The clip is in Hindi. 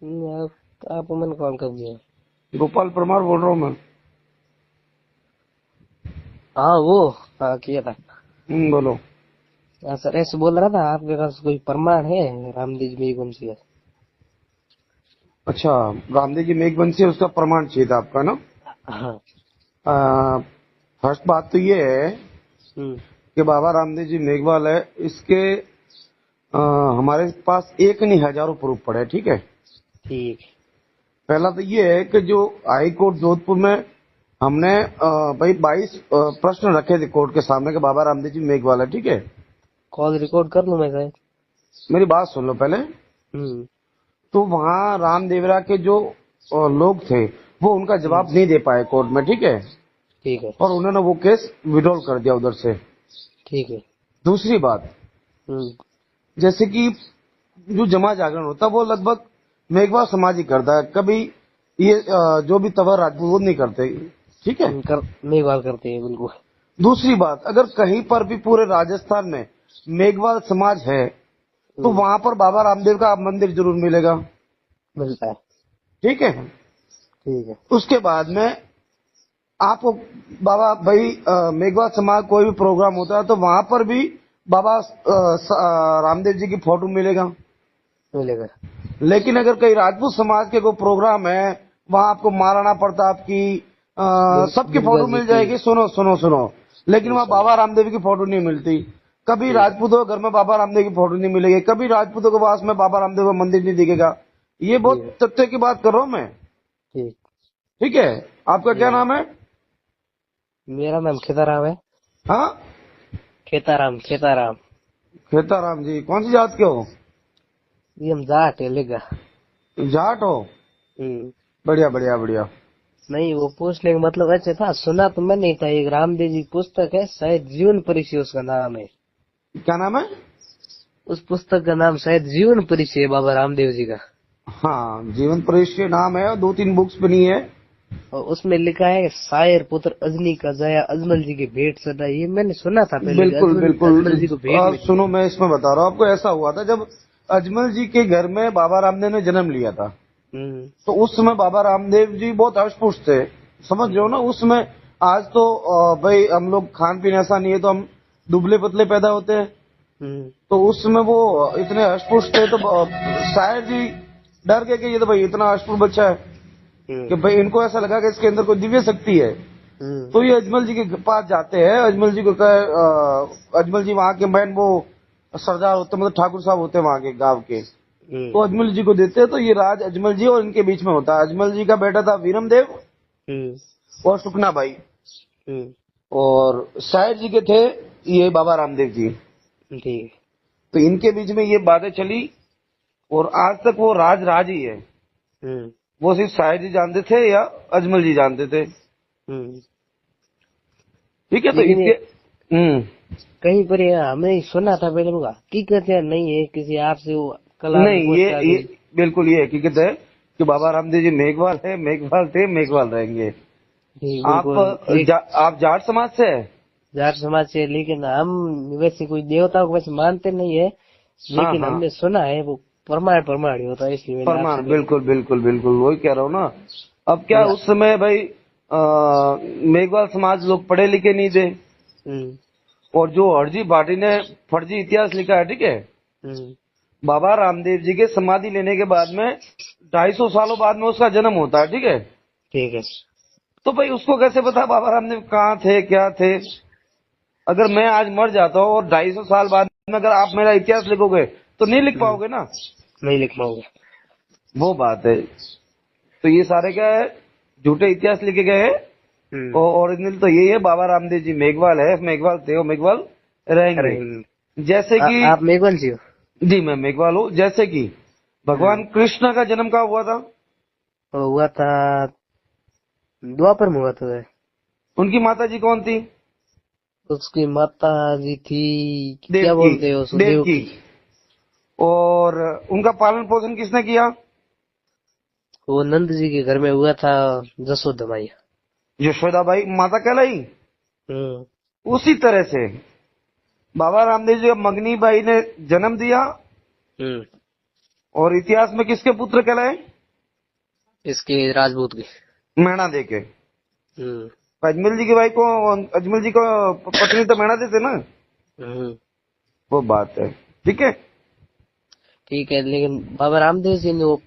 आप मैंने कॉल कर दिया। गोपाल परमार बोल रहा हूँ मैं। हाँ वो, हाँ किया था। बोलो। हाँ सर, ऐसे बोल रहा था आपके पास कोई प्रमाण है रामदेव मेघवंशी का? अच्छा, रामदेव जी मेघवंशी, उसका प्रमाण चाहिए था आपका ना। हाँ। फर्स्ट बात तो ये है हम्म। कि बाबा रामदेव जी मेघवाल है, इसके हमारे पास एक नहीं हजारों प्रूफ पड़े हैं, ठीक है। ठीक। पहला तो ये है कि जो हाई कोर्ट जोधपुर में हमने भाई 22 प्रश्न रखे थे कोर्ट के सामने कि बाबा रामदेव जी मेघवाल है, ठीक है। कॉल रिकॉर्ड कर लूं मैं शायद? मेरी बात सुन लो पहले। हम्म। तो वहाँ रामदेवरा के जो लोग थे वो उनका हम्म। जवाब नहीं दे पाए कोर्ट में, ठीक है। ठीक है। और उन्होंने वो केस विड्रॉल कर दिया उधर से। ठीक है। दूसरी बात, हम्म। जैसे कि जो जमा जागरण होता है वो लगभग मेघवाल समाज ही करता है, कभी ये जो भी तवर राजपूत वो नहीं करते, ठीक है। कर मेघवाल करते हैं बिल्कुल। दूसरी बात, अगर कहीं पर भी पूरे राजस्थान में मेघवाल समाज है तो हम्म। वहां पर बाबा रामदेव का मंदिर जरूर मिलेगा, मिलता है। ठीक है। ठीक है। उसके बाद में आपको बाबा भाई मेघवाल समाज कोई भी प्रोग्राम होता है तो वहां पर भी बाबा रामदेव जी की फोटो मिलेगा। मिलेगा। लेकिन अगर कहीं राजपूत समाज के कोई प्रोग्राम है वहां आपको महाराणा प्रताप की सबकी दुर्गा फोटो जी मिल की। जाएगी, सुनो सुनो सुनो। लेकिन वहां सुनो। बाबा रामदेव की फोटो नहीं मिलती। कभी ठीक। राजपूतों के घर में बाबा रामदेव की फोटो नहीं मिलेगी, कभी राजपूतों के पास में बाबा रामदेव का मंदिर नहीं दिखेगा। ये ठीक बहुत है। तथ्य की बात कर रहा हूं मैं, ठीक। ठीक है। आपका क्या नाम है? मेरा नाम खेताराम है। हाँ, खेताराम, खेताराम। खेताराम जी, कौन सी जात के हो? ये हम जाट है लेगा। जाट हो? हम्म। बढ़िया बढ़िया बढ़िया। नहीं, वो पूछने का मतलब ऐसे था, सुना तो मैं नहीं था। एक रामदेव जी की पुस्तक है, शायद जीवन परिचय उसका नाम है। क्या नाम है? उस पुस्तक का नाम शायद जीवन परिचय है बाबा रामदेव जी का। हाँ, जीवन परिचय नाम है और 2-3 बुक्स बनी है। और उसमें लिखा है शायर पुत्र अजनी का जया अजमल जी की भेंट सदा। ये मैंने सुना था पहले कि बिल्कुल अजमल बिल्कुल। अजमल जी को भेंट मिली सुनो, है। मैं इसमें बता रहा हूँ आपको। ऐसा हुआ था जब अजमल जी के घर में बाबा रामदेव ने जन्म लिया था, हम्म। तो उस समय बाबा रामदेव जी बहुत हष्ट थे, समझ रहे हो ना उस समय। आज तो भाई हम लोग खान पीन ऐसा नहीं है तो हम दुबले पतले पैदा होते हैं। हम्म। तो उस समय वो इतने हष्ट थे तो शायद जी डर गए कि ये तो भाई इतना हष्ट बच्चा है हम्म। कि भाई इनको ऐसा लगा कि इसके अंदर कोई दिव्य शक्ति है। हम्म। तो ये अजमल जी के पास जाते हैं, अजमल जी को कहे अजमल जी वहाँ के मैन वो सरदार होते, मतलब ठाकुर साहब होते हैं वहाँ के गांव के। हम्म। तो अजमल जी को देते हैं, तो ये राज अजमल जी और इनके बीच में होता है। अजमल जी का बेटा था वीरम देव हम्म। और सुखना बाई, हम्म। और शायर जी के थे ये बाबा रामदेव जी। ठीक है। तो इनके बीच में ये बातें चली और आज तक वो राज राज ही है। हम्म। वो सिर्फ शायर जी जानते थे या अजमल जी जानते थे, हम्म। ठीक है। तो लेकिन ये इनके कहीं पर ये हमने सुना था पहले, होगा हकीकत है नहीं है, किसी आपसे वो कल आपने नहीं, पूछा ये कि। बिल्कुल ये हकीकत है कि बाबा रामदेव जी मेघवाल है, मेघवाल थे, मेघवाल रहेंगे। ठीक, आप बिल्कुल एक आप जाट समाज से है? जाट समाज से, लेकिन हम वैसे कोई देवता को वैसे मानते नहीं है। हाँ लेकिन हाँ, हमने सुना है वो प्रमाण प्रमाण ही होता है, इसलिए मैंने आपसे परमाण, पहले। बिल्कुल बिल्कुल बिल्कुल, वही कह रहा हूँ ना। अब क्या मतलब। उस समय भाई मेघवाल समाज लोग पढ़े लिखे नहीं थे, हम्म। और जो हरजी भाटी ने फर्जी इतिहास लिखा है, ठीक है। हम्म। बाबा रामदेव जी के समाधि लेने के बाद में 250 सालों बाद में उसका जन्म होता है, ठीक है। ठीक है। तो भाई उसको कैसे पता बाबा रामदेव कहाँ थे क्या थे? अगर मैं आज मर जाता हूँ और 250 साल बाद में अगर आप मेरा इतिहास लिखोगे तो नहीं लिख हम्म। पाओगे ना। नहीं लिख पाऊंगा। वो बात है। तो ये सारे क्या है, झूठे इतिहास लिखे गए हैं। हम्म। और ओरिजिनल तो यही है, बाबा रामदेव जी मेघवाल है, मेघवाल थे और मेघवाल रहेंगे। रहेंगे। जैसे कि आप मेघवाल जी हो? जी मैं मेघवाल हूँ। जैसे कि भगवान कृष्ण का जन्म कहाँ हुआ था? वो हुआ था द्वापर में हुआ था। उनकी माता जी कौन थी? उसकी माता जी थी, क्या देवकी, बोलते हो, सुदेव देवकी। की। और उनका पालन पोषण किसने किया? वो नंद जी के घर में हुआ था, जसोदा माई। यशोदाबाई माता कहलाई। हम्म। उसी तरह से बाबा रामदेव जी को मगनी बाई ने जन्म दिया हम्म। और इतिहास में किसके पुत्र कहलाए? इसके राजपूत की। मैणा दे के। हम्म। अजमल जी की भाई को, अजमल जी को पत्नी तो मैणा देते ना। वो बात है। ठीक है। ठीक है, लेकिन बाबा रामदेव जी ने वो